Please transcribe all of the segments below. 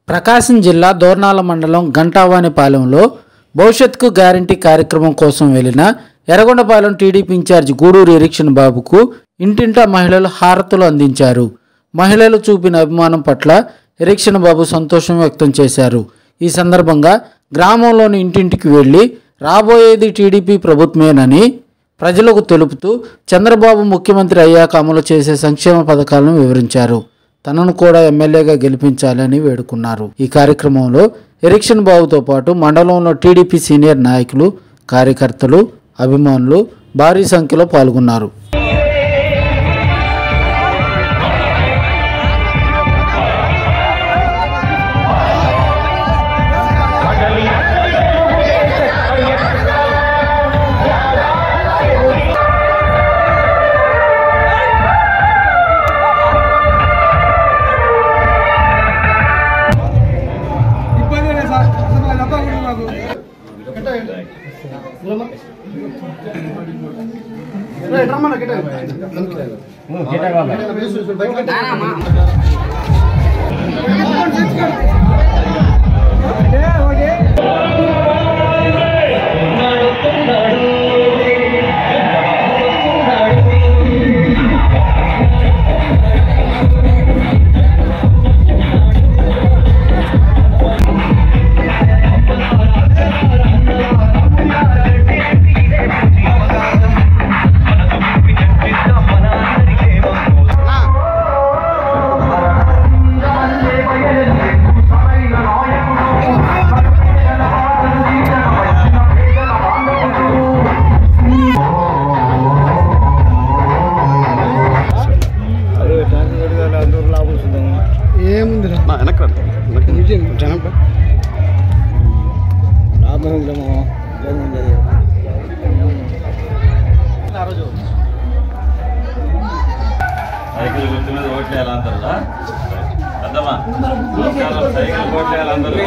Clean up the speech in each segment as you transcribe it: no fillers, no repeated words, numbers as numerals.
ప్రకాశం జిల్లా దోర్నాల మండలం గంటావానిపాలెంలో భవిష్యత్కు గ్యారంటీ కార్యక్రమం కోసం వెళ్లిన ఎర్రగొండపాలెం టీడీపీ ఇన్ఛార్జి గూడూరు ఎరిక్షన్ బాబుకు ఇంటింటా మహిళలు హారతులు అందించారు. మహిళలు చూపిన అభిమానం పట్ల ఎరిక్షన్ బాబు సంతోషం వ్యక్తం చేశారు. ఈ సందర్భంగా గ్రామంలోని ఇంటింటికి వెళ్లి రాబోయేది టీడీపీ ప్రభుత్వమేనని ప్రజలకు తెలుపుతూ చంద్రబాబు ముఖ్యమంత్రి అయ్యాక అమలు చేసే సంక్షేమ పథకాలను వివరించారు. తనను కూడా ఎమ్మెల్యేగా గెలిపించాలని వేడుకున్నారు. ఈ కార్యక్రమంలో ఎరిక్షన్ బాబుతో పాటు మండలంలో టీడీపీ సీనియర్ నాయకులు, కార్యకర్తలు, అభిమానులు భారీ సంఖ్యలో పాల్గొన్నారు. సైకిల్ గుర్తు మీద ఓట్లేయాలంటారా? అర్థమా? సైకిల్ ఓట్లేయాలంటారు.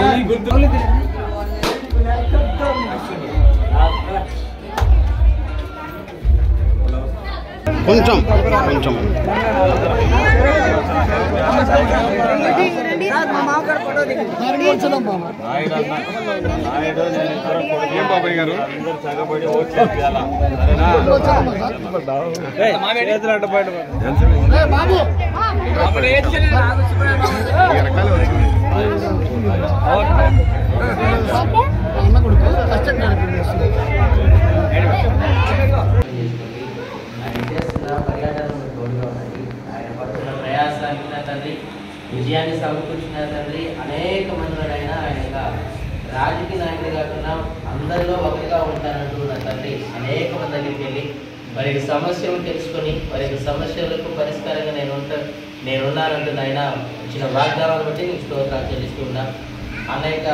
కొంచెం కొంచెం నాయుడు ఏం బాబాయ్ గారు అందరూ చగబడి ఓట్లు వేయాలా? విజయాన్ని సమకూర్చిన తండ్రి అనేక మందిలోనైనా ఆయన రాజకీయ నాయకులు కాకుండా అందరిలో ఒకటిగా ఉంటానంటూ నా తండ్రి అనేక మంది దగ్గరికి వెళ్ళి వారి సమస్యలు తెలుసుకొని వారి సమస్యలకు పరిష్కారంగా నేనున్నానంటూ ఆయన ఇచ్చిన వాగ్దానాలు బట్టి నీకు స్తోత్రాలు చెల్లిస్తూ ఉన్నా. అనేక